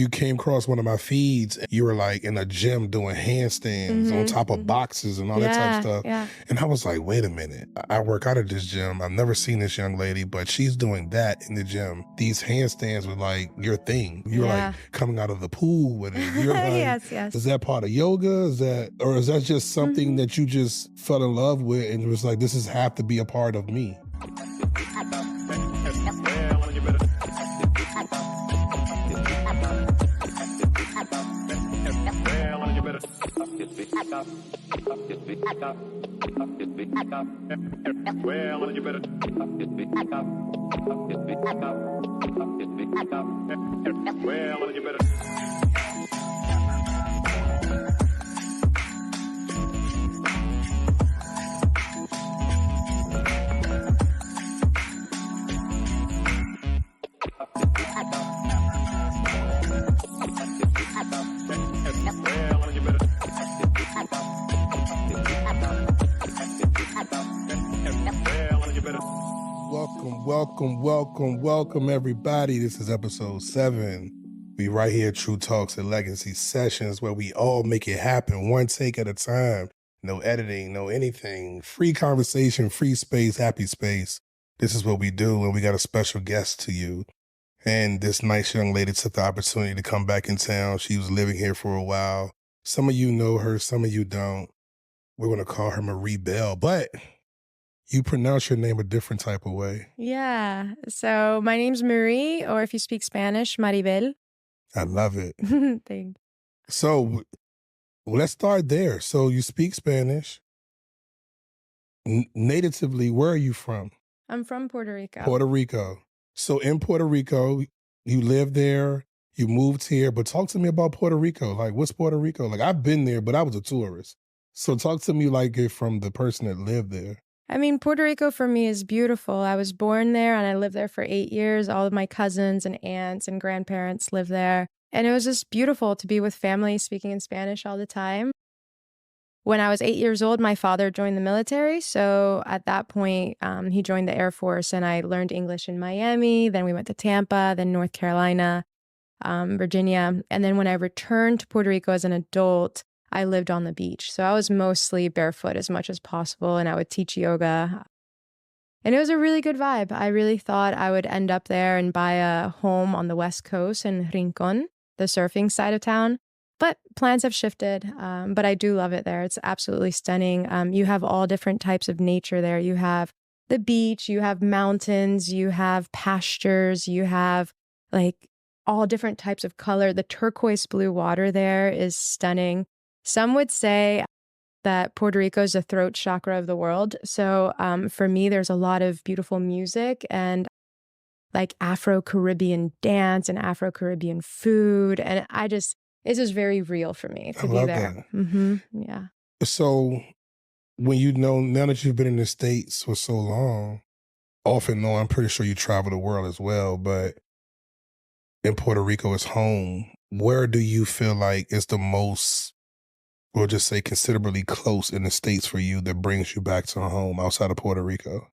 you came across one of my feeds and you were like in a gym doing handstands on top of boxes and all that type of stuff. Yeah. And I was like, wait a minute. I work out at this gym. I've never seen this young lady, but she's doing that in the gym. These handstands were like your thing. You're like coming out of the pool with it. You're like, yes. is that part of yoga? Is that just something that you just fell in love with and was like, this is have to be a part of me? Welcome, everybody. This is episode 7. We right here at Treau Talks and Legacy Sessions, where we all make it happen, one take at a time. No editing, no anything. Free conversation, free space, happy space. This is what we do, and we got a special guest to you. And this nice young lady took the opportunity to come back in town. She was living here for a while. Some of you know her, some of you don't. We're going to call her Marie Belle, but you pronounce your name a different type of way. Yeah. So my name's Marie, or if you speak Spanish, Marie Belle. I love it. Thanks. So let's start there. So you speak Spanish. Natively, where are you from? I'm from Puerto Rico. Puerto Rico. So in Puerto Rico, you live there, you moved here, but talk to me about Puerto Rico. Like, what's Puerto Rico? Like, I've been there, but I was a tourist. So talk to me like it from the person that lived there. I mean, Puerto Rico for me is beautiful. I was born there and I lived there for 8 years. All of my cousins and aunts and grandparents live there. And it was just beautiful to be with family speaking in Spanish all the time. When I was 8 years old, my father joined the military. So at that point, he joined the Air Force and I learned English in Miami. Then we went to Tampa, then North Carolina, Virginia. And then when I returned to Puerto Rico as an adult, I lived on the beach. So I was mostly barefoot as much as possible, and I would teach yoga. And it was a really good vibe. I really thought I would end up there and buy a home on the West Coast in Rincon, the surfing side of town. But plans have shifted. But I do love it there. It's absolutely stunning. You have all different types of nature there. You have the beach, you have mountains, you have pastures, you have like all different types of color. The turquoise blue water there is stunning. Some would say that Puerto Rico is the throat chakra of the world. So for me, there's a lot of beautiful music and like Afro-Caribbean dance and Afro-Caribbean food. And it's just very real for me to be there. That. Yeah. So when now that you've been in the States for so long, off and on, I'm pretty sure you travel the world as well, but in Puerto Rico is home. Where do you feel like is the most, we'll just say considerably close in the States for you that brings you back to home outside of Puerto Rico?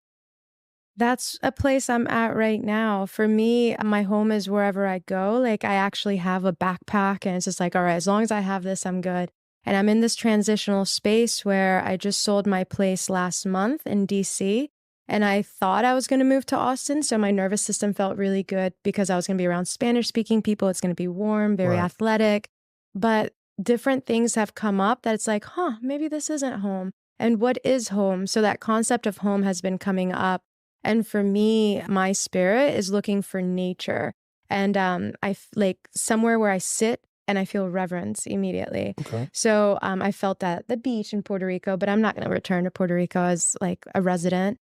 That's a place I'm at right now. For me, my home is wherever I go. Like I actually have a backpack and it's just like, all right, as long as I have this, I'm good. And I'm in this transitional space where I just sold my place last month in DC. And I thought I was going to move to Austin. So my nervous system felt really good because I was going to be around Spanish speaking people. It's going to be warm, very athletic. But different things have come up that it's like, maybe this isn't home. And what is home? So that concept of home has been coming up. And for me, my spirit is looking for nature. And I like somewhere where I sit and I feel reverence immediately. Okay. So I felt that at the beach in Puerto Rico, but I'm not going to return to Puerto Rico as like a resident.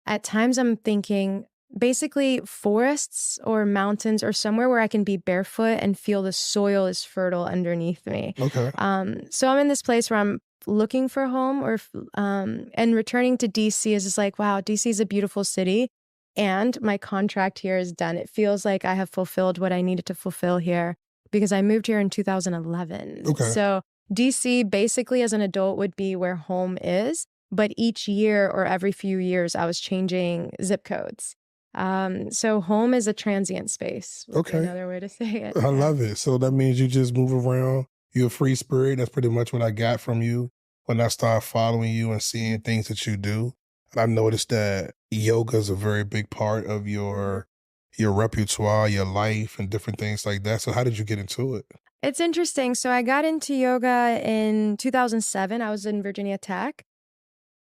At times I'm thinking basically forests or mountains or somewhere where I can be barefoot and feel the soil is fertile underneath me. Okay. So I'm in this place where I'm looking for home and returning to DC is just like, wow, DC is a beautiful city. And my contract here is done. It feels like I have fulfilled what I needed to fulfill here because I moved here in 2011. Okay. So DC basically as an adult would be where home is. But each year or every few years, I was changing zip codes. So home is a transient space, would be Okay. another way to say it. I love it. So that means you just move around. You're a free spirit. That's pretty much what I got from you when I started following you and seeing things that you do. And I noticed that yoga is a very big part of your repertoire, your life, and different things like that. So how did you get into it? It's interesting. So I got into yoga in 2007. I was in Virginia Tech.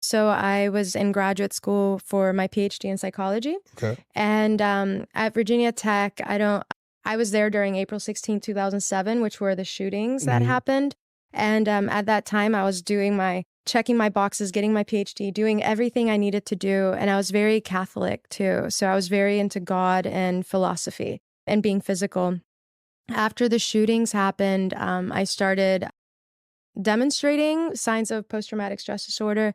So I was in graduate school for my PhD in psychology. Okay. And at Virginia Tech, I was there during April 16, 2007, which were the shootings that happened. And at that time, I was checking my boxes, getting my PhD, doing everything I needed to do. And I was very Catholic too. So I was very into God and philosophy and being physical. After the shootings happened, I started demonstrating signs of post-traumatic stress disorder.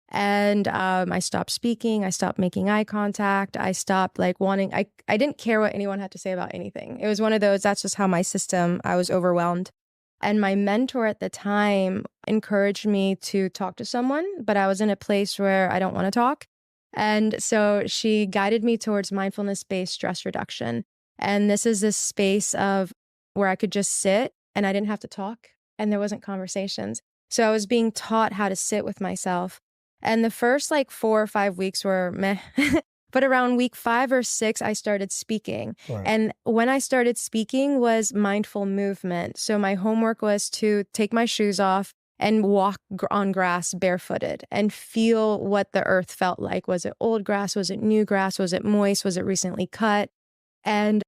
And I stopped speaking. I stopped making eye contact. I stopped I didn't care what anyone had to say about anything. It was one of those, that's just how I was overwhelmed. And my mentor at the time encouraged me to talk to someone, but I was in a place where I don't want to talk. And so she guided me towards mindfulness-based stress reduction. And this is this space of where I could just sit and I didn't have to talk and there wasn't conversations. So I was being taught how to sit with myself. And the first 4 or 5 weeks were meh. But around week 5 or 6, I started speaking. Right. And when I started speaking was mindful movement. So my homework was to take my shoes off and walk on grass barefooted and feel what the earth felt like. Was it old grass? Was it new grass? Was it moist? Was it recently cut? And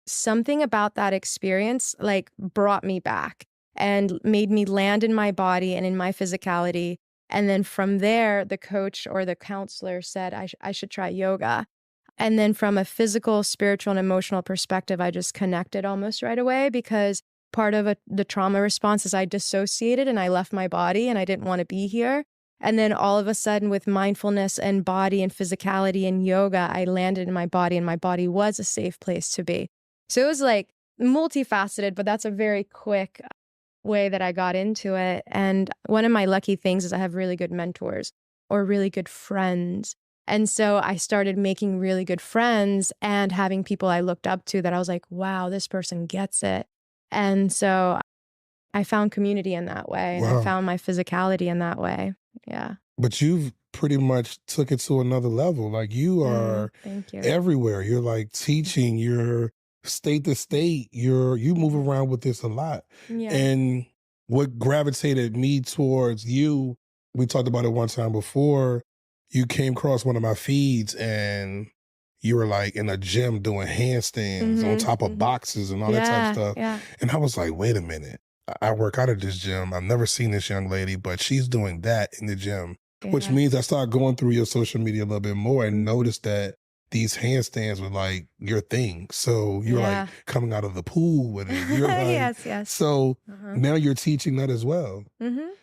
something about that experience brought me back and made me land in my body and in my physicality. And then from there, the coach or the counselor said I should try yoga. And then from a physical, spiritual, and emotional perspective, I just connected almost right away because part of the trauma response is I dissociated and I left my body and I didn't want to be here. And then all of a sudden with mindfulness and body and physicality and yoga, I landed in my body and my body was a safe place to be. So it was multifaceted, but that's a very quick way that I got into it. And one of my lucky things is I have really good mentors or really good friends. And so I started making really good friends and having people I looked up to that I was like, wow, this person gets it. And so I found community in that way. And I found my physicality in that way. Yeah. But you've pretty much took it to another level. You are thank you. everywhere. You're teaching, you're state to state, you move around with this a lot. Yeah. And what gravitated me towards you, we talked about it one time before, you came across one of my feeds and you were in a gym doing handstands on top of boxes and all that type of stuff. Yeah. And I was like, wait a minute. I work out at this gym. I've never seen this young lady, but she's doing that in the gym, which means I started going through your social media a little bit more and noticed that these handstands were your thing. So you're coming out of the pool with it. You're yes. So now you're teaching that as well.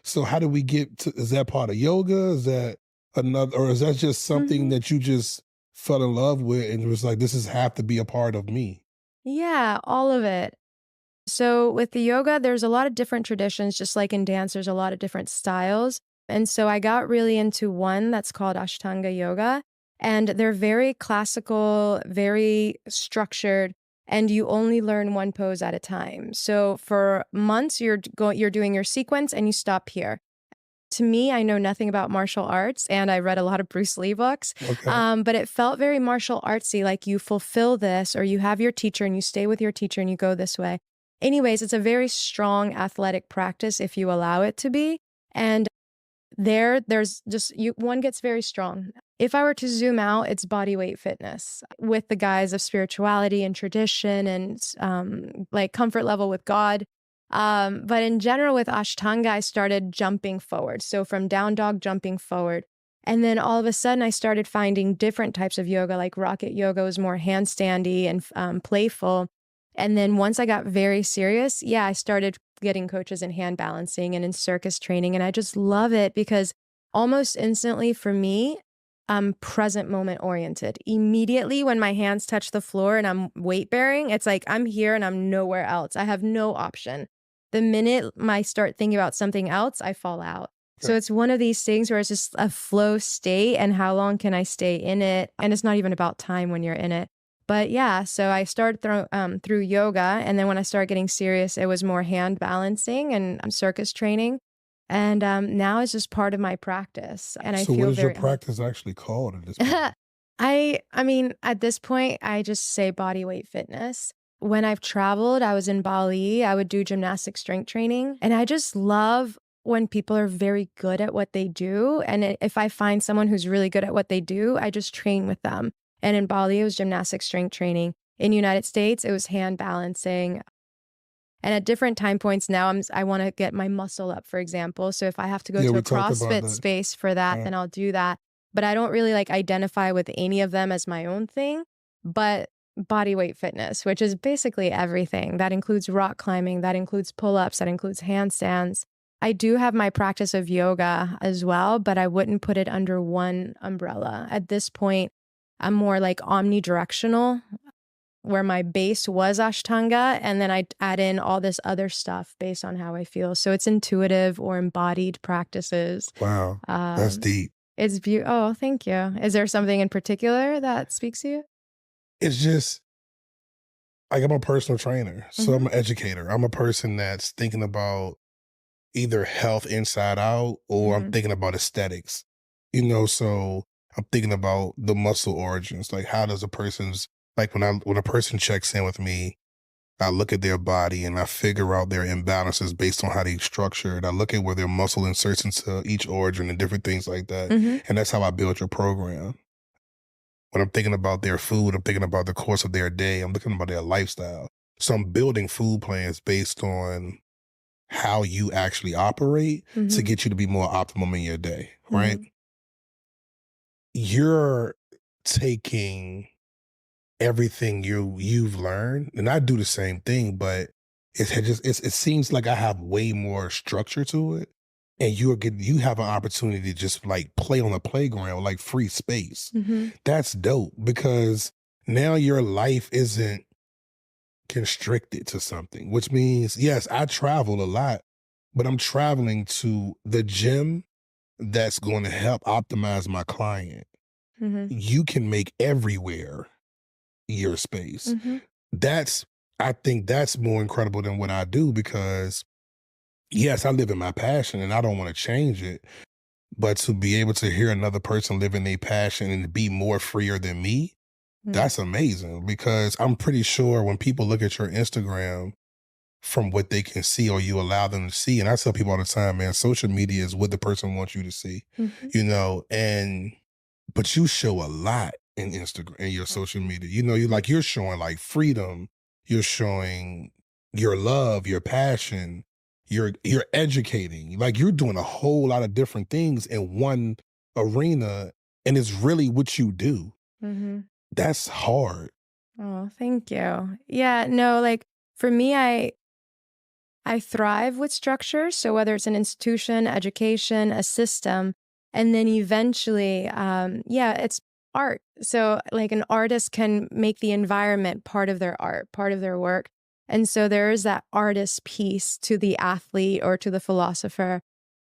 So how do we get to, is that part of yoga? Is that another, or is that just something that you just fell in love with and was this is have to be a part of me? Yeah, all of it. So with the yoga, there's a lot of different traditions, just like in dance, there's a lot of different styles. And so I got really into one that's called Ashtanga yoga. And they're very classical, very structured, and you only learn one pose at a time. So for months, you're doing your sequence and you stop here. To me, I know nothing about martial arts, and I read a lot of Bruce Lee books, but it felt very martial artsy, you fulfill this, or you have your teacher and you stay with your teacher and you go this way. Anyways, it's a very strong athletic practice if you allow it to be. And there's just, one gets very strong. If I were to zoom out, it's body weight fitness with the guise of spirituality and tradition and comfort level with God. But in general with Ashtanga, I started jumping forward. So from down dog, jumping forward. And then all of a sudden I started finding different types of yoga, like rocket yoga was more handstandy and playful. And then once I got very serious, I started getting coaches in hand balancing and in circus training. And I just love it because almost instantly for me, I'm present moment oriented. Immediately when my hands touch the floor and I'm weight bearing, it's I'm here and I'm nowhere else. I have no option. The minute I start thinking about something else, I fall out. So it's one of these things where it's just a flow state, and how long can I stay in it? And it's not even about time when you're in it. But yeah, so I started through yoga, and then when I started getting serious, it was more hand balancing and circus training. And now it's just part of my practice. And I So feel what is your very practice actually called at this point? I mean, at this point, I just say body weight fitness. When I've traveled, I was in Bali, I would do gymnastic strength training. And I just love when people are very good at what they do. And if I find someone who's really good at what they do, I just train with them. And in Bali, it was gymnastic strength training. In the United States, it was hand balancing. And at different time points now, I want to get my muscle up, for example. So if I have to go to a CrossFit space for that, then I'll do that. But I don't really identify with any of them as my own thing. But body weight fitness, which is basically everything. That includes rock climbing, that includes pull-ups, that includes handstands. I do have my practice of yoga as well, but I wouldn't put it under one umbrella. At this point, I'm more omnidirectional, where my base was Ashtanga, and then I add in all this other stuff based on how I feel. So it's intuitive or embodied practices. Wow, that's deep. It's beautiful. Oh, thank you. Is there something in particular that speaks to you? It's just, I'm a personal trainer, so I'm an educator. I'm a person that's thinking about either health inside out, or I'm thinking about aesthetics, so I'm thinking about the muscle origins. How does a person's, when a person checks in with me, I look at their body and I figure out their imbalances based on how they're structured. I look at where their muscle inserts into each origin and different things like that. And that's how I build your program. When I'm thinking about their food, I'm thinking about the course of their day. I'm looking about their lifestyle. So I'm building food plans based on how you actually operate to get you to be more optimum in your day, right? You're taking everything you've learned, and I do the same thing, but it seems like I have way more structure to it, and you have an opportunity to just play on the playground, free space. That's dope, because now your life isn't constricted to something, which means, yes, I travel a lot, but I'm traveling to the gym that's going to help optimize my client. You can make everywhere your space. I think that's more incredible than what I do, because yes, I live in my passion and I don't want to change it, but to be able to hear another person live in their passion and be more freer than me, that's amazing. Because I'm pretty sure when people look at your Instagram, from what they can see or you allow them to see, and I tell people all the time, man, social media is what the person wants you to see, but you show a lot in Instagram and your social media. You're showing freedom, you're showing your love, your passion, you're educating, you're doing a whole lot of different things in one arena, and it's really what you do. That's hard. Oh, thank you. Yeah, no, for me, I thrive with structure. So whether it's an institution, education, a system, and then eventually, it's art. So an artist can make the environment part of their art, part of their work. And so there is that artist piece to the athlete or to the philosopher,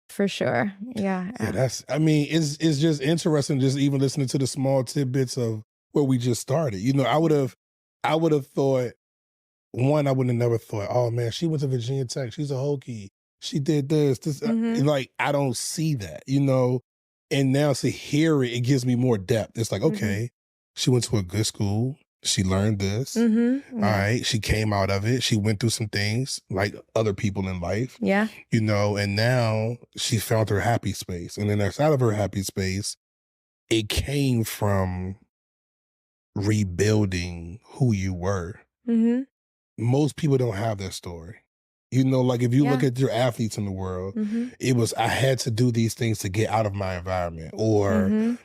for sure. Yeah. Yeah, it's just interesting, just even listening to the small tidbits of where we just started. I would have thought, I would have never thought, oh man, she went to Virginia Tech, she's a Hokie, she did this. I don't see that, and now to hear it, it gives me more depth. It's okay, she went to a good school, she learned this, all right, she came out of it, she went through some things like other people in life, and now she found her happy space, and then outside of her happy space, it came from rebuilding who you were. Most people don't have that story. If you look at your athletes in the world, it was, I had to do these things to get out of my environment, or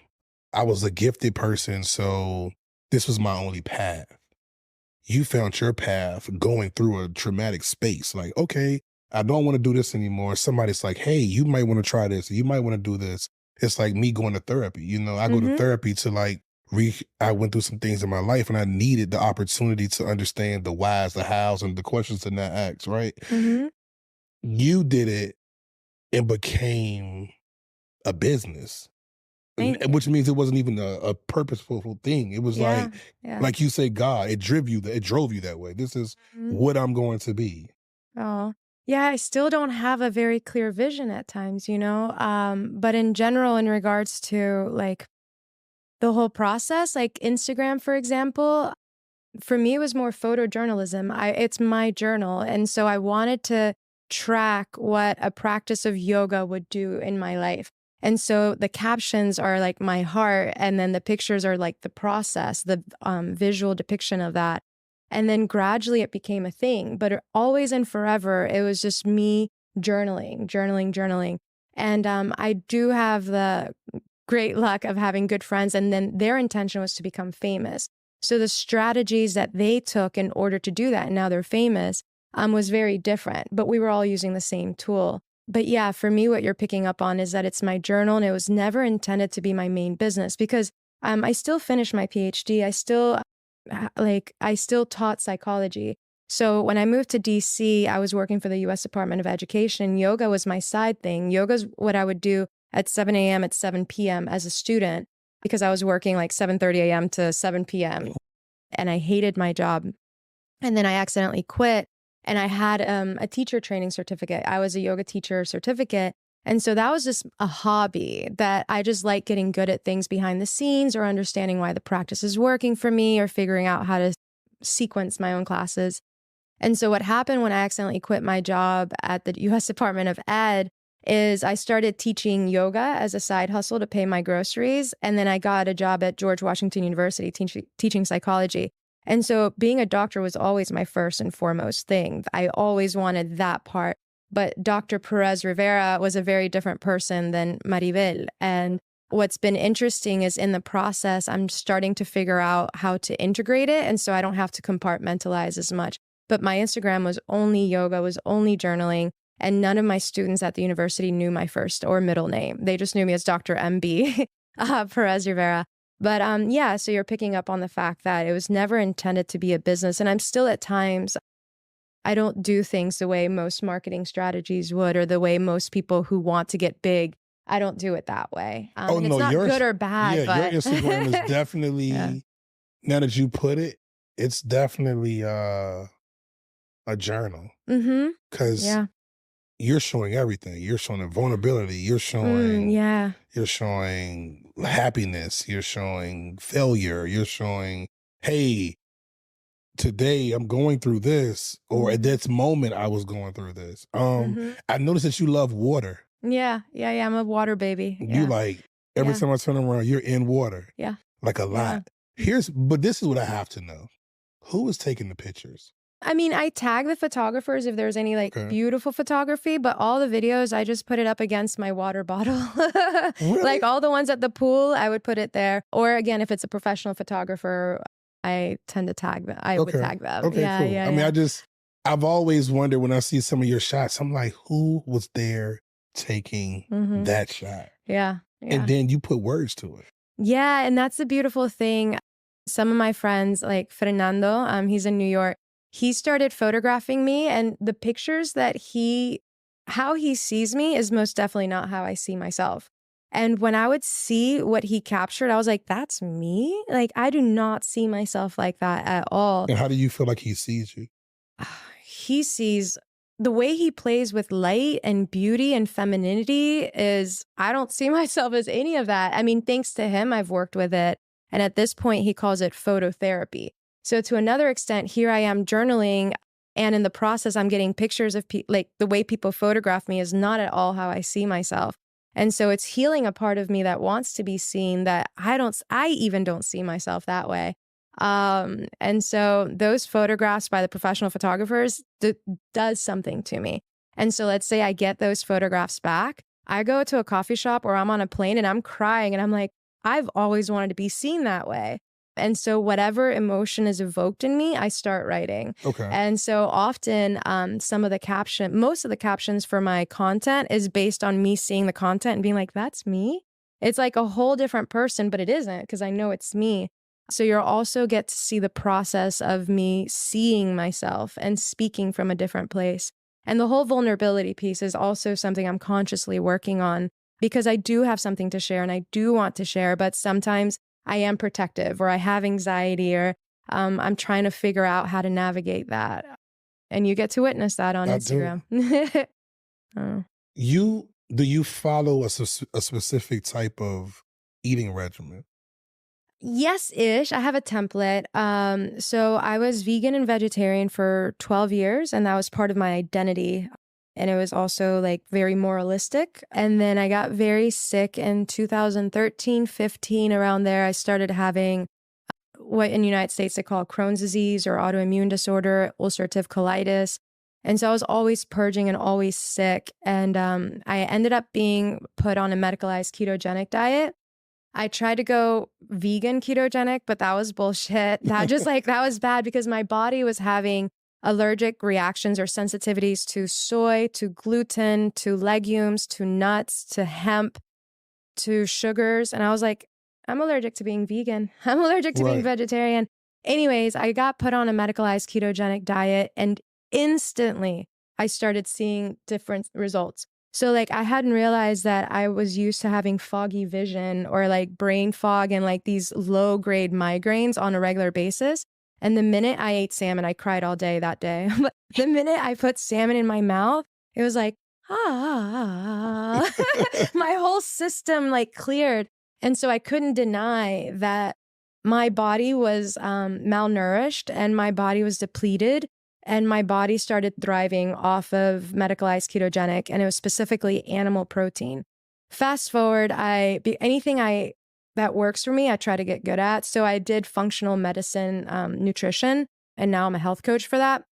I was a gifted person, so this was my only path. You found your path going through a traumatic space. Okay, I don't want to do this anymore. Somebody's like, hey, you might want to try this. You might want to do this. It's like me going to therapy. I go to therapy to I went through some things in my life, and I needed the opportunity to understand the whys, the hows, and the questions to not ask, right? You did it it became a business. Thank you. Which means it wasn't even a purposeful thing. It was Yeah. Yeah. like you say, God, it drove you that way. This is Mhm. what I'm going to be. Oh, yeah, I still don't have a very clear vision at times, you know? But in general, in regards to like the whole process, like Instagram, for example, for me, it was more photojournalism. It's my journal. And so I wanted to track what a practice of yoga would do in my life. And so the captions are like my heart, and then the pictures are like the process, the visual depiction of that. And then gradually it became a thing, but always and forever, it was just me journaling. And I do have the great luck of having good friends, and then their intention was to become famous. So the strategies that they took in order to do that, and now they're famous, was very different, but we were all using the same tool. But yeah, for me, what you're picking up on is that it's my journal, and it was never intended to be my main business, because I still finished my PhD. I still taught psychology. So when I moved to DC, I was working for the US Department of Education. Yoga was my side thing. Yoga's what I would do at 7 a.m. at 7 p.m. as a student, because I was working like 7:30 a.m. to 7 p.m. and I hated my job. And then I accidentally quit, and I had a teacher training certificate. I was a yoga teacher certificate. And so that was just a hobby that I just like, getting good at things behind the scenes, or understanding why the practice is working for me, or figuring out how to sequence my own classes. And so what happened when I accidentally quit my job at the US Department of Ed is I started teaching yoga as a side hustle to pay my groceries. And then I got a job at George Washington University teaching psychology. And so being a doctor was always my first and foremost thing. I always wanted that part. But Dr. Perez Rivera was a very different person than Marie Belle. And what's been interesting is, in the process, I'm starting to figure out how to integrate it. And so I don't have to compartmentalize as much. But my Instagram was only yoga, was only journaling. And none of my students at the university knew my first or middle name. They just knew me as Dr. MB Perez Rivera. But yeah, so you're picking up on the fact that it was never intended to be a business. And I'm still, at times, I don't do things the way most marketing strategies would, or the way most people who want to get big. I don't do it that way. And it's not good or bad. But your Instagram is definitely, Yeah. now that you put it, it's definitely a journal. Mm-hmm. Because Yeah. you're showing everything. You're showing the vulnerability. You're showing Yeah. you're showing happiness. You're showing failure. You're showing, hey, today I'm going through this, or at this moment I was going through this. I noticed that you love water. Yeah. I'm a water baby. You like, every time I turn around, you're in water. Yeah. Like a lot. But this is what I have to know. Who is taking the pictures? I mean, I tag the photographers if there's any beautiful photography, but all the videos, I just put it up against my water bottle. Really? Like all the ones at the pool, I would put it there. Or again, if it's a professional photographer, I tend to tag them. I would tag them. Okay, cool. I mean, I've always wondered, when I see some of your shots, I'm like, who was there taking that shot? Yeah. And then you put words to it. Yeah, and that's the beautiful thing. Some of my friends, like Fernando, he's in New York, he started photographing me, and the pictures that how he sees me is most definitely not how I see myself. And when I would see what he captured, I was like, that's me? Like, I do not see myself like that at all. And how do you feel like he sees you? He sees the way he plays with light and beauty and femininity is, I don't see myself as any of that. I mean, thanks to him, I've worked with it. And at this point, he calls it phototherapy. So to another extent, here I am journaling, and in the process, I'm getting pictures of like the way people photograph me is not at all how I see myself. And so it's healing a part of me that wants to be seen, that I even don't see myself that way. And so those photographs by the professional photographers does something to me. And so let's say I get those photographs back. I go to a coffee shop, or I'm on a plane, and I'm crying, and I'm like, I've always wanted to be seen that way. And so whatever emotion is evoked in me, I start writing. Okay. And so often most of the captions for my content is based on me seeing the content and being like, that's me. It's like a whole different person, but it isn't, because I know it's me. So you'll also get to see the process of me seeing myself and speaking from a different place. And the whole vulnerability piece is also something I'm consciously working on, because I do have something to share and I do want to share, but sometimes I am protective, or I have anxiety, or I'm trying to figure out how to navigate that. And you get to witness that on Instagram. Do you follow a specific type of eating regimen? Yes-ish. I have a template. So I was vegan and vegetarian for 12 years, and that was part of my identity. And it was also like very moralistic. And then I got very sick in 2013, 15, around there. I started having what in the United States they call Crohn's disease or autoimmune disorder, ulcerative colitis. And so I was always purging and always sick. And I ended up being put on a medicalized ketogenic diet. I tried to go vegan ketogenic, but that was bullshit. That was bad, because my body was having allergic reactions or sensitivities to soy, to gluten, to legumes, to nuts, to hemp, to sugars. And I was like, I'm allergic to being vegan. I'm allergic to being vegetarian. Anyways, I got put on a medicalized ketogenic diet, and instantly I started seeing different results. So like I hadn't realized that I was used to having foggy vision or like brain fog and like these low grade migraines on a regular basis. And the minute I ate salmon, I cried all day that day. But the minute I put salmon in my mouth, it was like, my whole system like cleared. And so I couldn't deny that my body was malnourished and my body was depleted. And my body started thriving off of medicalized ketogenic, and it was specifically animal protein. Fast forward, anything that works for me, I try to get good at. So I did functional medicine, nutrition, and now I'm a health coach for that.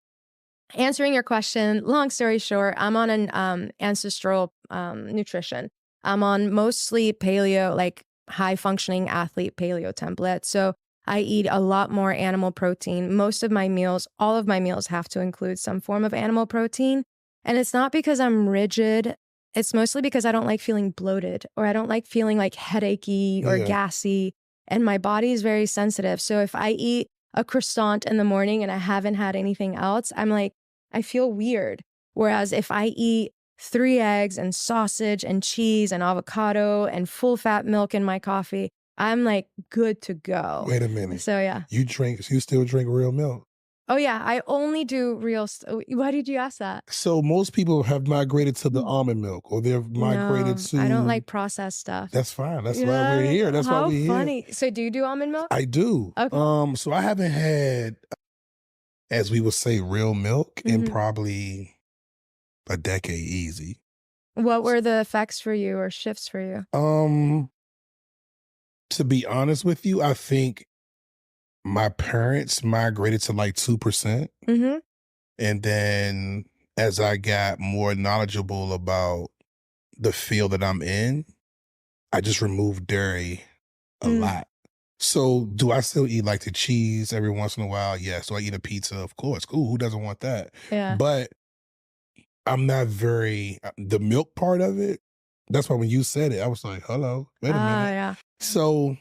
Answering your question, long story short, I'm on an ancestral nutrition. I'm on mostly paleo, like high functioning athlete paleo template. So I eat a lot more animal protein. Most of my meals, all of my meals have to include some form of animal protein. And it's not because I'm rigid. It's mostly because I don't like feeling bloated, or I don't like feeling like headachy or gassy. And my body is very sensitive. So if I eat a croissant in the morning and I haven't had anything else, I'm like, I feel weird. Whereas if I eat 3 eggs and sausage and cheese and avocado and full fat milk in my coffee, I'm like good to go. Wait a minute. So yeah. You still drink real milk? Oh yeah, I only do real. Why did you ask that? So most people have migrated to the almond milk, or they've migrated to. I don't like processed stuff. That's fine. That's why we're here. That's why we're here. How funny. So do you do almond milk? I do. Okay. So I haven't had, as we would say, real milk in probably a decade easy. What were the effects for you or shifts for you? To be honest with you, I think my parents migrated to like 2%. And then as I got more knowledgeable about the field that I'm in, I just removed dairy a lot. So do I still eat like the cheese every once in a while? Yes. Do I eat a pizza? Of course. Cool. Who doesn't want that? Yeah. But I'm not the milk part of it. That's why when you said it, I was like, hello, wait a minute. Yeah. So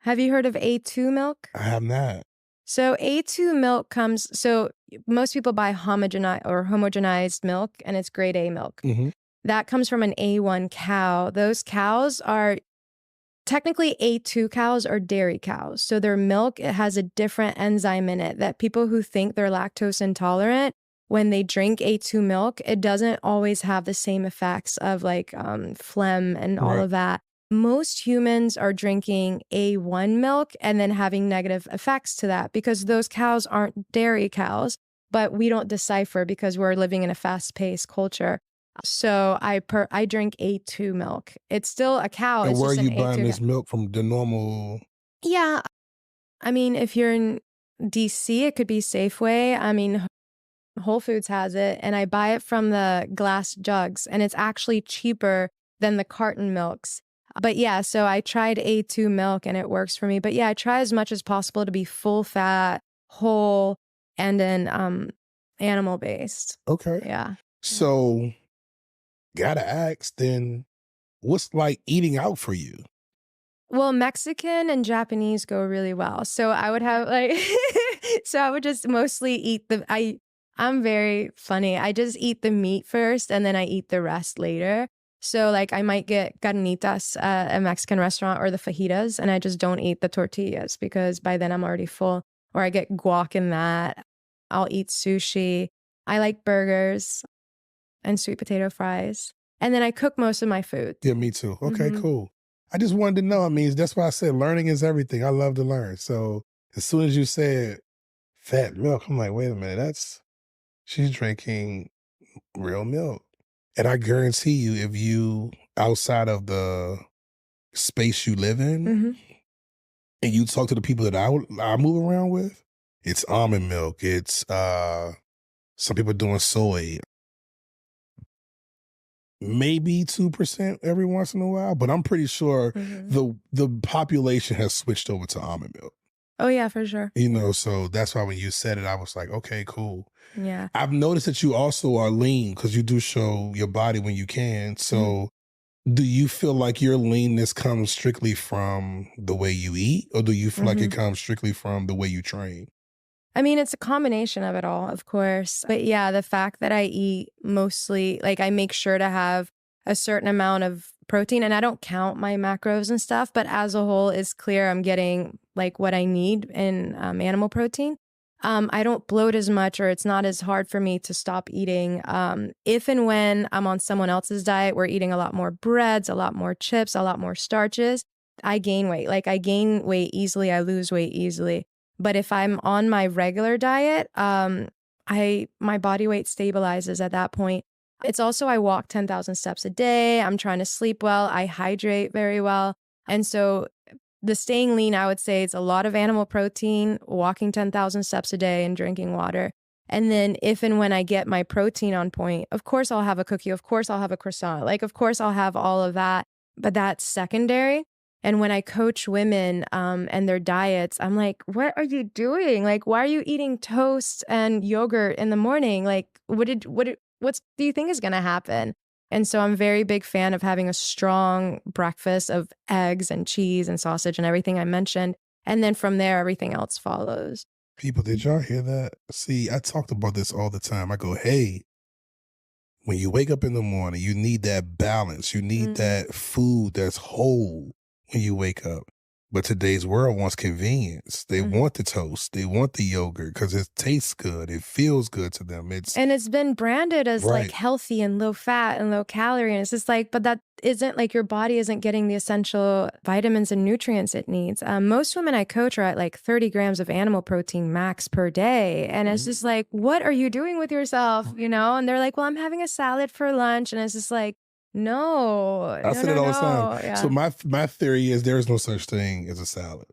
have you heard of A2 milk? I have not. So A2 milk so most people buy homogenized milk, and it's grade A milk. That comes from an A1 cow. Those cows are technically A2 cows are dairy cows. So their milk, it has a different enzyme in it that people who think they're lactose intolerant, when they drink A2 milk, it doesn't always have the same effects of like phlegm and all of that. Most humans are drinking A1 milk and then having negative effects to that, because those cows aren't dairy cows, but we don't decipher because we're living in a fast-paced culture. So I drink A2 milk. It's still a cow. And it's where are just you buying this milk from? The normal? Yeah. I mean, if you're in DC, it could be Safeway. I mean, Whole Foods has it, and I buy it from the glass jugs, and it's actually cheaper than the carton milks. But yeah, so I tried A2 milk and it works for me. But yeah, I try as much as possible to be full fat, whole, and then animal based. Okay. Yeah. So gotta ask then, what's like eating out for you? Well, Mexican and Japanese go really well. So I would have like, so I would just mostly eat I I'm very funny. I just eat the meat first and then I eat the rest later. So like I might get carnitas at a Mexican restaurant or the fajitas and I just don't eat the tortillas because by then I'm already full. Or I get guac in that. I'll eat sushi. I like burgers and sweet potato fries. And then I cook most of my food. Yeah, me too. Okay, cool. I just wanted to know. I mean, that's why I said learning is everything. I love to learn. So as soon as you said fat milk, I'm like, wait a minute, she's drinking real milk. And I guarantee you, if you outside of the space you live in and you talk to the people that I move around with, it's almond milk. It's some people doing soy. Maybe 2% every once in a while, but I'm pretty sure the population has switched over to almond milk. Oh yeah, for sure. You know, so that's why when you said it, I was like, okay, cool. Yeah. I've noticed that you also are lean because you do show your body when you can. So do you feel like your leanness comes strictly from the way you eat, or do you feel like it comes strictly from the way you train? I mean, it's a combination of it all, of course. But yeah, the fact that I eat mostly, like I make sure to have a certain amount of protein and I don't count my macros and stuff, but as a whole, it's clear I'm getting like what I need in animal protein. I don't bloat as much or it's not as hard for me to stop eating. If and when I'm on someone else's diet, we're eating a lot more breads, a lot more chips, a lot more starches. I gain weight. Like I gain weight easily. I lose weight easily. But if I'm on my regular diet, my body weight stabilizes at that point. It's also I walk 10,000 steps a day. I'm trying to sleep well. I hydrate very well. And so the staying lean, I would say, is a lot of animal protein, walking 10,000 steps a day and drinking water. And then if and when I get my protein on point, of course I'll have a cookie. Of course I'll have a croissant. Like, of course I'll have all of that. But that's secondary. And when I coach women and their diets, I'm like, what are you doing? Like, why are you eating toast and yogurt in the morning? Like, what do you think is going to happen? And so I'm a very big fan of having a strong breakfast of eggs and cheese and sausage and everything I mentioned. And then from there, everything else follows. People, did y'all hear that? See, I talked about this all the time. I go, hey, when you wake up in the morning, you need that balance. You need that food that's whole when you wake up. But today's world wants convenience. They want the toast. They want the yogurt because it tastes good. It feels good to them. And it's been branded as like healthy and low fat and low calorie. And it's just like, but that isn't like your body isn't getting the essential vitamins and nutrients it needs. Most women I coach are at like 30 grams of animal protein max per day. And it's just like, what are you doing with yourself? You know? And they're like, well, I'm having a salad for lunch. And it's just like, no. I said it all the time. Yeah. So my theory is there is no such thing as a salad.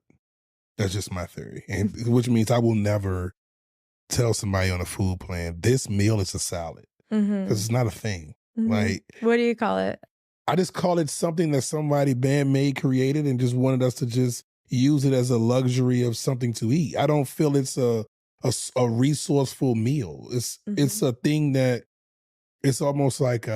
That's just my theory. And which means I will never tell somebody on a food plan, this meal is a salad. Because it's not a thing. Like, what do you call it? I just call it something that somebody bandmade created and just wanted us to just use it as a luxury of something to eat. I don't feel it's a resourceful meal. It's a thing that it's almost like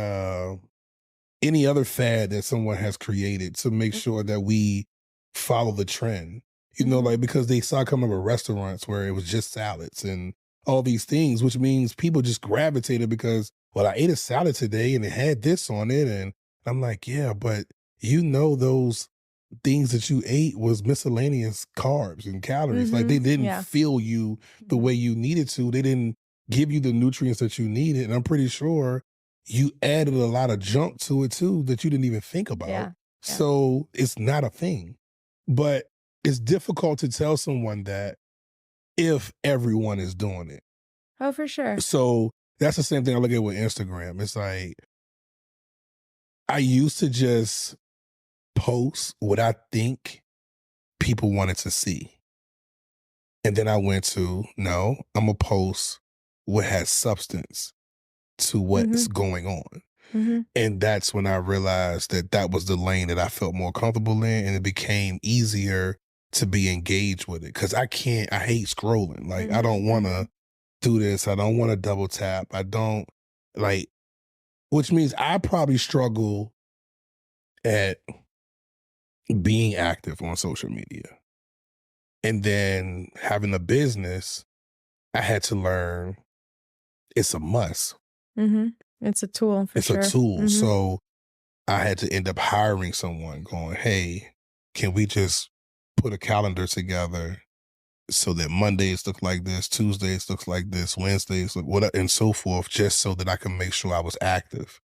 any other fad that someone has created to make sure that we follow the trend, you know, like because they saw coming with restaurants where it was just salads and all these things, which means people just gravitated because, well, I ate a salad today and it had this on it. And I'm like, yeah, but you know, those things that you ate was miscellaneous carbs and calories. Like they didn't fill you the way you needed to. They didn't give you the nutrients that you needed. And I'm pretty sure you added a lot of junk to it too that you didn't even think about. Yeah. So it's not a thing. But it's difficult to tell someone that if everyone is doing it. Oh, for sure. So that's the same thing I look at with Instagram. It's like I used to just post what I think people wanted to see. And then I went to, no, I'm going to post what has substance to what's going on. And that's when I realized that that was the lane that I felt more comfortable in, and it became easier to be engaged with it. Cause I hate scrolling. Like I don't want to do this. I don't want to double tap. I don't like, which means I probably struggle at being active on social media. And then having a business, I had to learn it's a must. Mm-hmm. It's a tool for It's sure. a tool. Mm-hmm. So I had to end up hiring someone going, hey, can we just put a calendar together so that Mondays look like this, Tuesdays looks like this, Wednesdays look what, and so forth, just so that I can make sure I was active.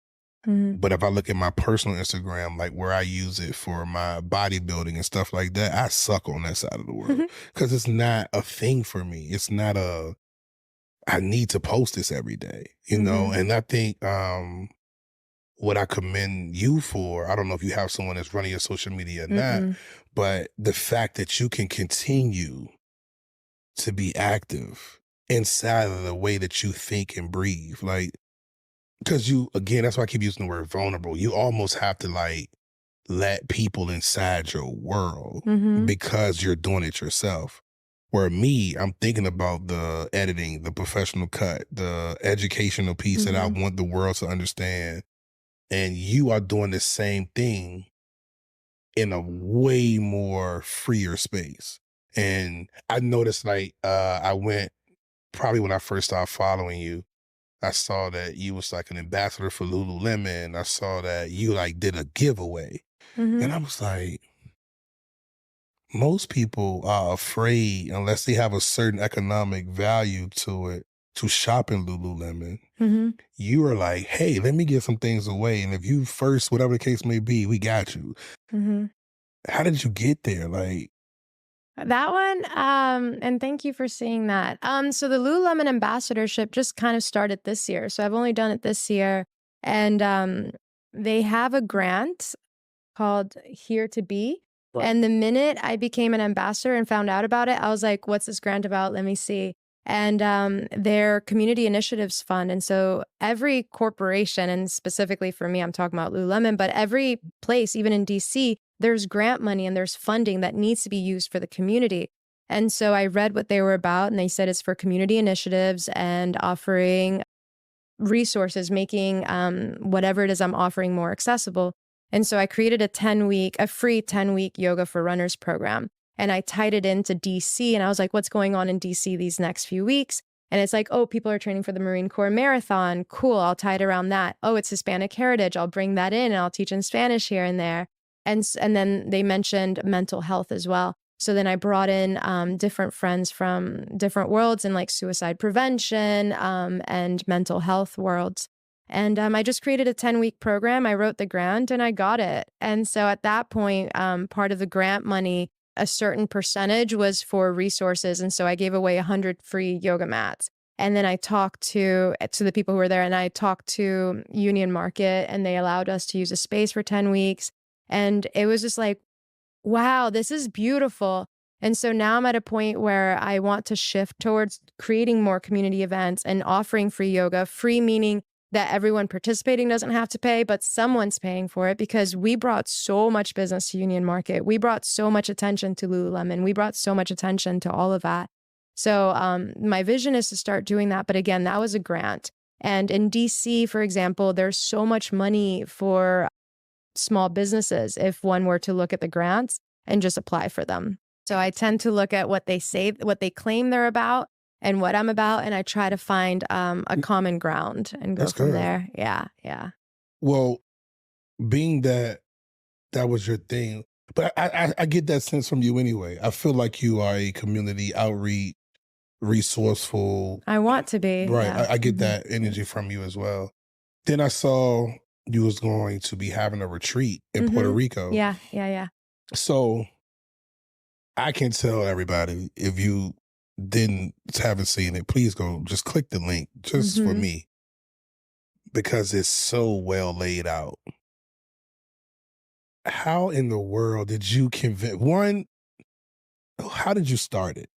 Mm-hmm. But if I look at my personal Instagram, like where I use it for my bodybuilding and stuff like that, I suck on that side of the world because it's not a thing for me. It's not I need to post this every day, you know? And I think what I commend you for, I don't know if you have someone that's running your social media or not, but the fact that you can continue to be active inside of the way that you think and breathe. Like, because you, again, that's why I keep using the word vulnerable. You almost have to like let people inside your world because you're doing it yourself. Where me, I'm thinking about the editing, the professional cut, the educational piece that I want the world to understand. And you are doing the same thing in a way more freer space. And I noticed like I went probably when I first started following you, I saw that you was like an ambassador for Lululemon. I saw that you like did a giveaway. And I was like, most people are afraid unless they have a certain economic value to it to shop in Lululemon. You are like, hey, let me give some things away. And if you first, whatever the case may be, we got you. How did you get there? Like that one, and thank you for seeing that. So the Lululemon ambassadorship just kind of started this year. So I've only done it this year. And they have a grant called Here to Be. Right. And the minute I became an ambassador and found out about it, I was like, what's this grant about? Let me see. And their community initiatives fund. And so every corporation, and specifically for me, I'm talking about Lululemon, but every place, even in DC, there's grant money and there's funding that needs to be used for the community. And so I read what they were about, and they said it's for community initiatives and offering resources, making whatever it is I'm offering more accessible. And so I created a free 10-week yoga for runners program. And I tied it into DC, and I was like, what's going on in DC these next few weeks? And it's like, oh, people are training for the Marine Corps Marathon. Cool, I'll tie it around that. Oh, it's Hispanic Heritage. I'll bring that in and I'll teach in Spanish here and there. And then they mentioned mental health as well. So then I brought in different friends from different worlds in like suicide prevention and mental health worlds. And I just created a 10-week program. I wrote the grant and I got it. And so at that point, part of the grant money, a certain percentage was for resources. And so I gave away 100 free yoga mats. And then I talked to the people who were there, and I talked to Union Market, and they allowed us to use a space for 10 weeks. And it was just like, wow, this is beautiful. And so now I'm at a point where I want to shift towards creating more community events and offering free yoga. Free meaning that everyone participating doesn't have to pay, but someone's paying for it, because we brought so much business to Union Market. We brought so much attention to Lululemon. We brought so much attention to all of that. So my vision is to start doing that. But again, that was a grant. And in DC, for example, there's so much money for small businesses if one were to look at the grants and just apply for them. So I tend to look at what they say, what they claim they're about, and what I'm about, and I try to find a common ground and go from there. Yeah, yeah. Well, being that was your thing, but I get that sense from you anyway. I feel like you are a community outreach, resourceful. I want to be. Right. Yeah. I get that energy from you as well. Then I saw you was going to be having a retreat in Puerto Rico. Yeah, yeah, yeah. So I can tell everybody, if you haven't seen it, please go just click the link just for me, because it's so well laid out. How in the world did you how did you start it?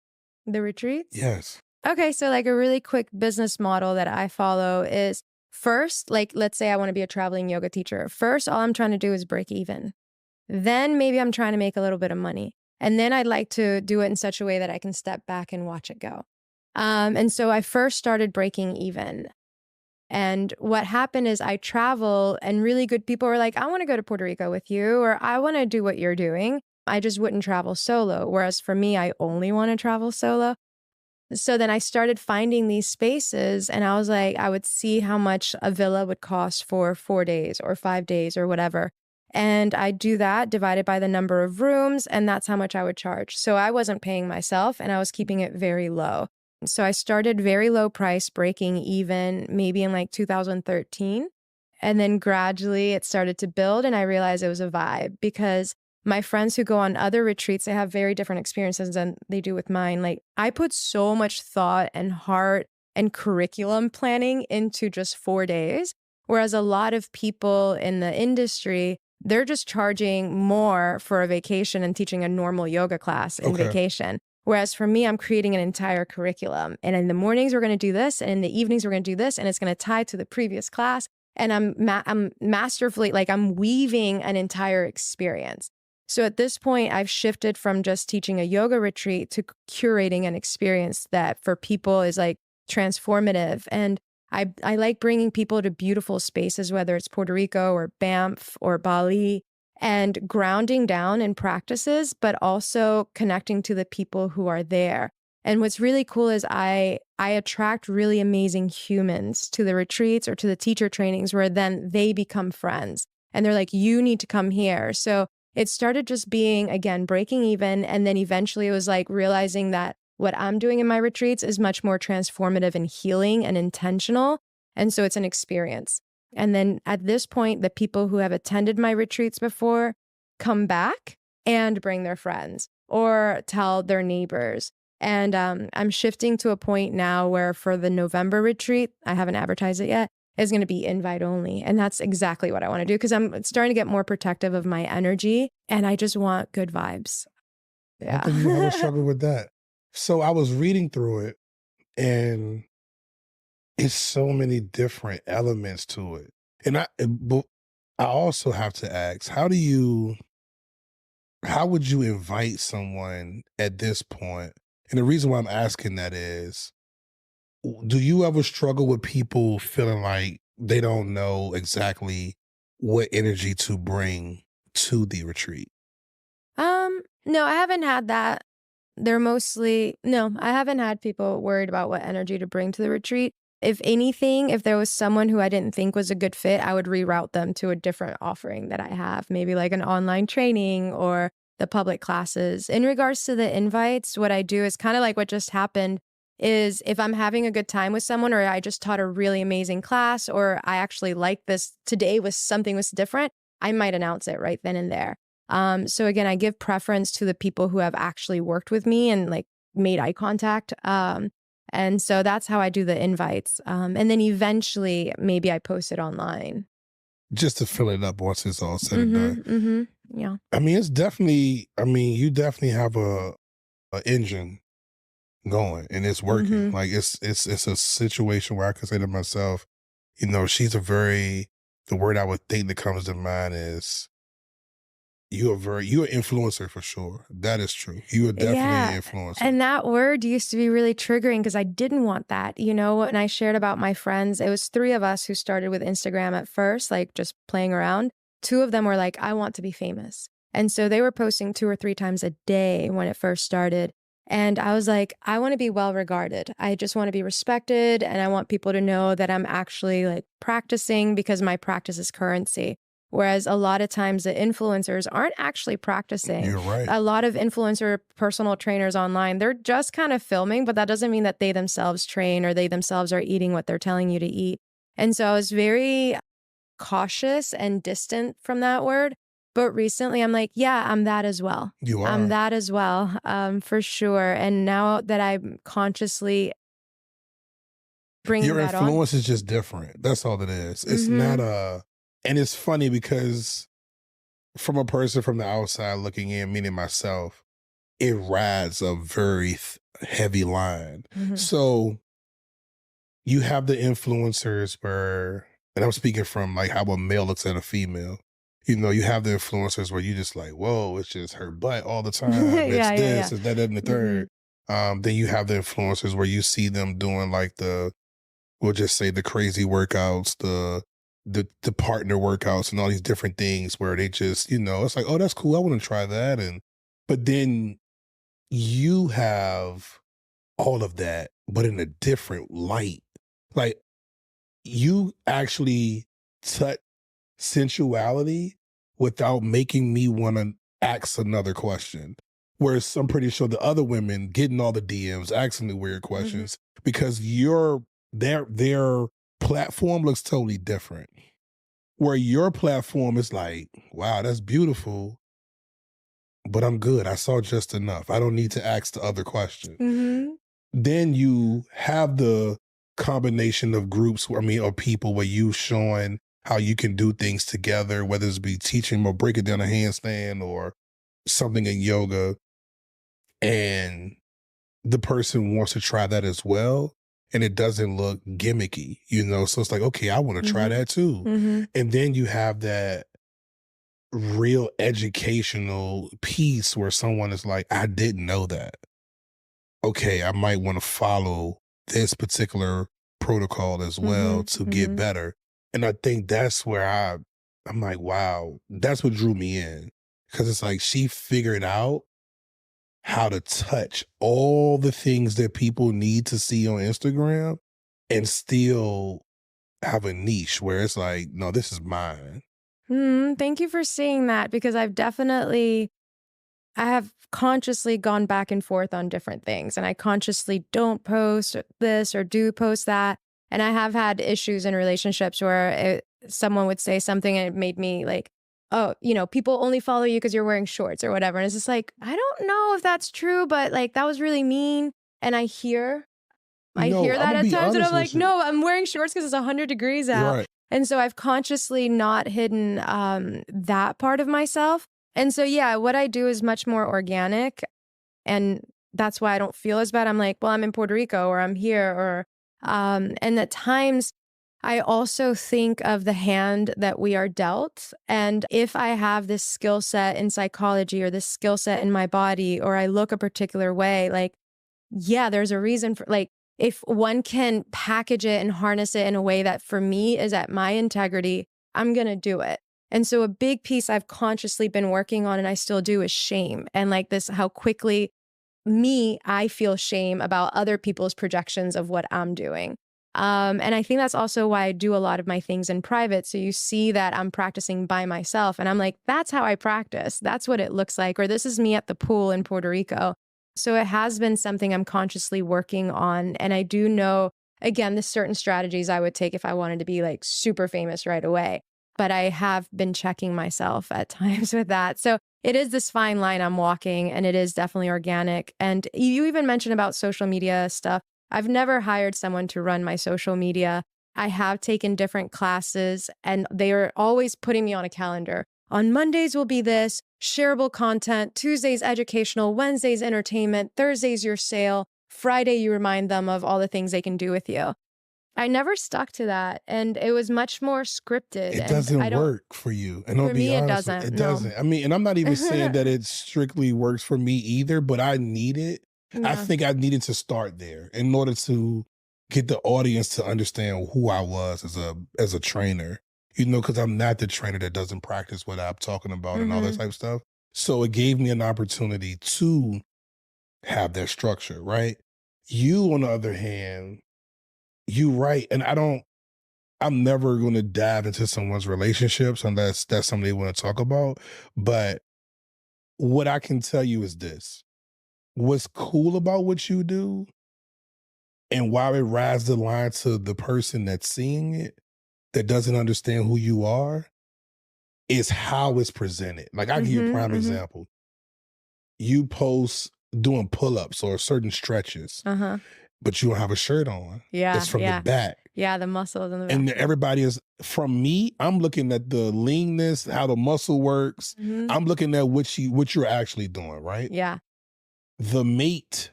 The retreats? Yes. Okay, so like a really quick business model that I follow is, first, like let's say I want to be a traveling yoga teacher. First, all I'm trying to do is break even. Then maybe I'm trying to make a little bit of money. And then I'd like to do it in such a way that I can step back and watch it go. And so I first started breaking even. And what happened is I travel, and really good people were like, I want to go to Puerto Rico with you, or I want to do what you're doing. I just wouldn't travel solo. Whereas for me, I only want to travel solo. So then I started finding these spaces, and I was like, I would see how much a villa would cost for 4 days or 5 days or whatever. And I do that divided by the number of rooms, and that's how much I would charge. So I wasn't paying myself, and I was keeping it very low. So I started very low price, breaking even maybe in like 2013. And then gradually it started to build, and I realized it was a vibe because my friends who go on other retreats, they have very different experiences than they do with mine. Like, I put so much thought and heart and curriculum planning into just 4 days, whereas a lot of people in the industry, they're just charging more for a vacation and teaching a normal yoga class in vacation. Whereas for me, I'm creating an entire curriculum. And in the mornings, we're going to do this. And in the evenings, we're going to do this. And it's going to tie to the previous class. And I'm masterfully, like, I'm weaving an entire experience. So at this point, I've shifted from just teaching a yoga retreat to curating an experience that for people is like transformative. And I like bringing people to beautiful spaces, whether it's Puerto Rico or Banff or Bali, and grounding down in practices, but also connecting to the people who are there. And what's really cool is I attract really amazing humans to the retreats or to the teacher trainings where then they become friends. And they're like, you need to come here. So it started just being, again, breaking even. And then eventually it was like realizing that what I'm doing in my retreats is much more transformative and healing and intentional. And so it's an experience. And then at this point, the people who have attended my retreats before come back and bring their friends or tell their neighbors. And I'm shifting to a point now where for the November retreat, I haven't advertised it yet, is going to be invite only. And that's exactly what I want to do because I'm starting to get more protective of my energy and I just want good vibes. Yeah. I think you have a struggle with that. So I was reading through it and it's so many different elements to it. And I also have to ask, how would you invite someone at this point? And the reason why I'm asking that is, do you ever struggle with people feeling like they don't know exactly what energy to bring to the retreat? No, I haven't had that. I haven't had people worried about what energy to bring to the retreat. If anything, if there was someone who I didn't think was a good fit, I would reroute them to a different offering that I have, maybe like an online training or the public classes. In regards to the invites, what I do is kind of like what just happened is if I'm having a good time with someone or I just taught a really amazing class or I actually like this today was something was different, I might announce it right then and there. So again, I give preference to the people who have actually worked with me and like made eye contact. And so that's how I do the invites. And then eventually maybe I post it online. Just to fill it up once it's all said and done. Yeah. I mean, you definitely have a engine going and it's working. Like it's a situation where I can say to myself, you know, the word I would think that comes to mind is you're an influencer for sure. That is true. You are definitely an influencer. And that word used to be really triggering because I didn't want that. You know, when I shared about my friends, it was 3 of us who started with Instagram at first, like just playing around. 2 of them were like, I want to be famous. And so they were posting 2 or 3 times a day when it first started. And I was like, I want to be well regarded. I just want to be respected. And I want people to know that I'm actually like practicing because my practice is currency. Whereas a lot of times the influencers aren't actually practicing. You're right. A lot of influencer personal trainers online, they're just kind of filming, but that doesn't mean that they themselves train or they themselves are eating what they're telling you to eat. And so I was very cautious and distant from that word. But recently I'm like, yeah, I'm that as well. You are. I'm that as well, for sure. And now that I'm consciously bringing that on. Your influence is just different. That's all it is. It's not and it's funny because from a person from the outside looking in, meaning myself, it rides a very heavy line. So you have the influencers where, and I'm speaking from like how a male looks at a female. You know, you have the influencers where you just like, whoa, it's just her butt all the time. It's it's that, and the third. Then you have the influencers where you see them doing like we'll just say the crazy workouts, the partner workouts and all these different things where they just, you know, it's like, oh, that's cool. I want to try that. But then you have all of that, but in a different light. Like, you actually touch sensuality without making me want to ask another question. Whereas I'm pretty sure the other women getting all the DMs, asking the weird questions, because their platform looks totally different. Where your platform is like, wow, that's beautiful, but I'm good. I saw just enough. I don't need to ask the other question. Then you have the combination of groups, or people where you showing how you can do things together, whether it's be teaching or breaking down a handstand or something in yoga, and the person wants to try that as well, and it doesn't look gimmicky, so it's like, okay, I want to try that too. And then you have that real educational piece where someone is like, I didn't know that. Okay, I might want to follow this particular protocol as well to get better. And I think that's where I'm like, wow, that's what drew me in. Because it's like she figured out how to touch all the things that people need to see on Instagram and still have a niche where it's like, no, this is mine. Thank you for saying that, because I have consciously gone back and forth on different things, and I consciously don't post this or do post that. And I have had issues in relationships where someone would say something and it made me like, oh, people only follow you because you're wearing shorts or whatever. And it's just like, I don't know if that's true, but like, that was really mean. And I hear that at times, and I'm like, no, I'm wearing shorts because it's 100 degrees out. Right. And so I've consciously not hidden that part of myself. And so, yeah, what I do is much more organic. And that's why I don't feel as bad. I'm like, well, I'm in Puerto Rico, or I'm here, or, and at times I also think of the hand that we are dealt. And if I have this skill set in psychology, or this skill set in my body, or I look a particular way, like, yeah, there's a reason for, like, if one can package it and harness it in a way that for me is at my integrity, I'm going to do it. And so a big piece I've consciously been working on, and I still do, is shame. And like this, how quickly I feel shame about other people's projections of what I'm doing. And I think that's also why I do a lot of my things in private. So you see that I'm practicing by myself, and I'm like, that's how I practice. That's what it looks like. Or this is me at the pool in Puerto Rico. So it has been something I'm consciously working on. And I do know, again, there's certain strategies I would take if I wanted to be like super famous right away. But I have been checking myself at times with that. So it is this fine line I'm walking, and it is definitely organic. And you even mentioned about social media stuff. I've never hired someone to run my social media. I have taken different classes, and they are always putting me on a calendar. On Mondays will be this, shareable content, Tuesdays educational, Wednesdays entertainment, Thursdays your sale, Friday you remind them of all the things they can do with you. I never stuck to that, and it was much more scripted. It doesn't work for you. And for me, it doesn't. It doesn't. I mean, and I'm not even saying that it strictly works for me either, but I need it. Yeah. I think I needed to start there in order to get the audience to understand who I was as a trainer. Because I'm not the trainer that doesn't practice what I'm talking about and all that type of stuff. So it gave me an opportunity to have that structure, right? You, on the other hand, you right. And I'm never going to dive into someone's relationships unless that's something they want to talk about. But what I can tell you is this. What's cool about what you do, and why it rides the line to the person that's seeing it, that doesn't understand who you are, is how it's presented. Like, I'll give you a prime example. You post doing pull-ups or certain stretches, but you don't have a shirt on. Yeah. It's from the back. Yeah, the muscles in the back. And everybody is, from me, I'm looking at the leanness, how the muscle works. I'm looking at what you're actually doing, right? Yeah. The mate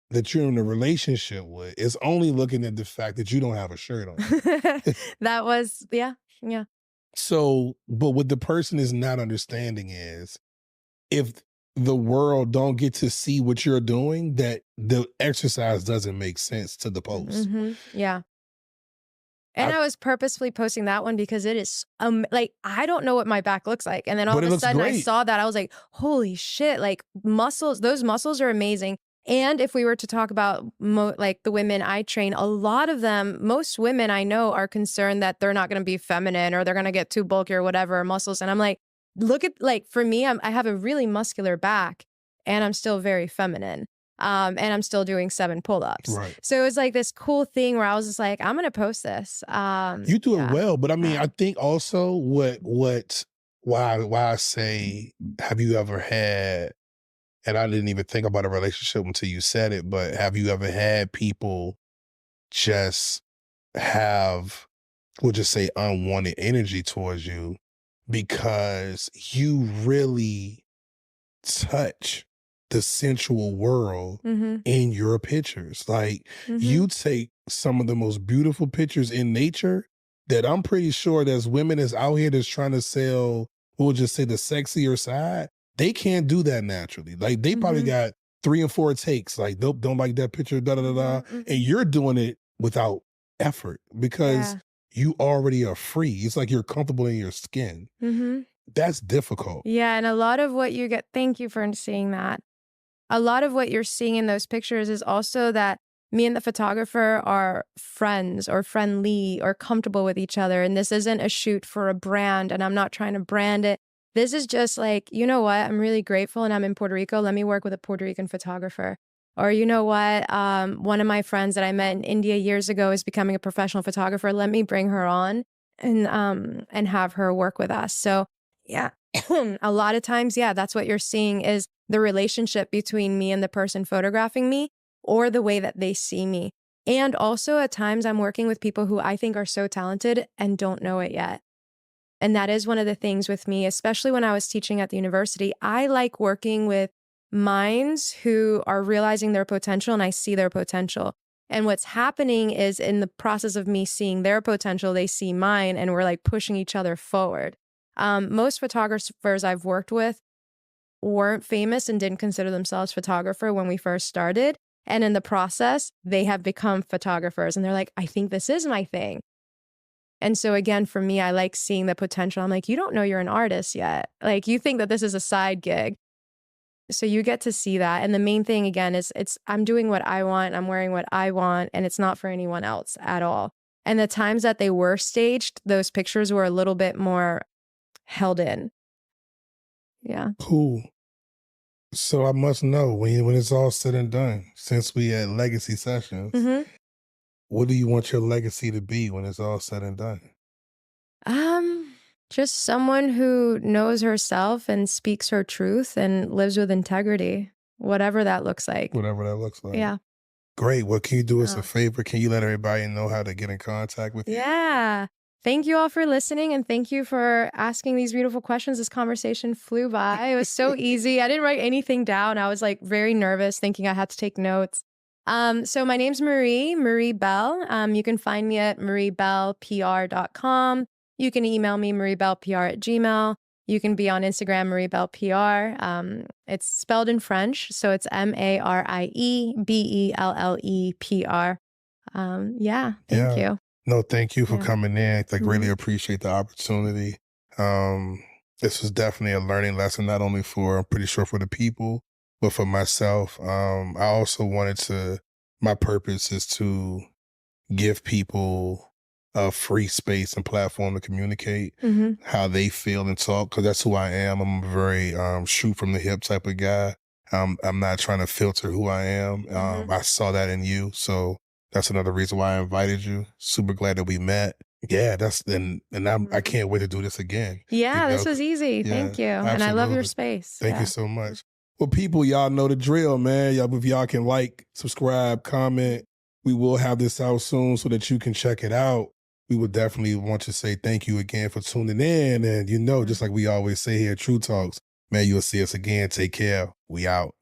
that you're in a relationship with is only looking at the fact that you don't have a shirt on. That was, yeah. So, but what the person is not understanding is, if the world don't get to see what you're doing, that the exercise doesn't make sense to the post. Yeah. And I was purposefully posting that one because it is, like, I don't know what my back looks like. And then all of a sudden I saw that, I was like, holy shit, like those muscles are amazing. And if we were to talk about like the women I train, a lot of them, most women I know are concerned that they're not going to be feminine or they're going to get too bulky or whatever, muscles. And I'm like, look at, like, for me, I have a really muscular back and I'm still very feminine. And I'm still doing 7 pull-ups. Right. So it was like this cool thing where I was just like, I'm going to post this. You do it well, but I mean, I think also why I say, have you ever had, and I didn't even think about a relationship until you said it, but have you ever had people just have, we'll just say, unwanted energy towards you because you really touch the sensual world in your pictures? Like, you take some of the most beautiful pictures in nature that I'm pretty sure there's women that's out here that's trying to sell, we'll just say, the sexier side. They can't do that naturally. Like, they probably got 3 and 4 takes. Like, nope, don't like that picture, da-da-da-da. And you're doing it without effort because you already are free. It's like you're comfortable in your skin. That's difficult. Yeah, and a lot of what you get, thank you for seeing that. A lot of what you're seeing in those pictures is also that me and the photographer are friends or friendly or comfortable with each other. And this isn't a shoot for a brand, and I'm not trying to brand it. This is just like, you know what? I'm really grateful and I'm in Puerto Rico. Let me work with a Puerto Rican photographer. Or, you know what? One of my friends that I met in India years ago is becoming a professional photographer. Let me bring her on and have her work with us. So yeah, a lot of times, yeah, that's what you're seeing is the relationship between me and the person photographing me, or the way that they see me. And also at times I'm working with people who I think are so talented and don't know it yet. And that is one of the things with me, especially when I was teaching at the university. I like working with minds who are realizing their potential, and I see their potential. And what's happening is in the process of me seeing their potential, they see mine, and we're like pushing each other forward. Most photographers I've worked with weren't famous and didn't consider themselves photographer when we first started. And in the process, they have become photographers and they're like, I think this is my thing. And so again, for me, I like seeing the potential. I'm like, you don't know you're an artist yet. Like, you think that this is a side gig. So you get to see that. And the main thing again is I'm doing what I want. I'm wearing what I want, and it's not for anyone else at all. And the times that they were staged, those pictures were a little bit more held in. Yeah. Cool. So I must know, when it's all said and done, since we had legacy sessions, what do you want your legacy to be when it's all said and done? Just someone who knows herself and speaks her truth and lives with integrity, whatever that looks like. Whatever that looks like. Yeah. Great. Well, can you do us a favor? Can you let everybody know how to get in contact with you? Yeah. Thank you all for listening, and thank you for asking these beautiful questions. This conversation flew by. It was so easy. I didn't write anything down. I was like very nervous, thinking I had to take notes. So my name's Marie Belle. You can find me at mariebellepr.com. You can email me mariebellepr@gmail.com. You can be on Instagram, mariebellepr. It's spelled in French, so it's MariebellePR. Thank you. No, thank you for coming in. Like, really appreciate the opportunity. This was definitely a learning lesson, not only for, I'm pretty sure, for the people, but for myself. I also my purpose is to give people a free space and platform to communicate how they feel and talk, because that's who I am. I'm a very shoot from the hip type of guy. I'm not trying to filter who I am. I saw that in you, so that's another reason why I invited you. Super glad that we met. Yeah, I can't wait to do this again. Yeah, this was easy. Thank you. Absolutely. And I love your space. Thank you so much. Well, people, y'all know the drill, man. If y'all can like, subscribe, comment, we will have this out soon so that you can check it out. We would definitely want to say thank you again for tuning in. And just like we always say here at Treau Talks, man, you'll see us again. Take care. We out.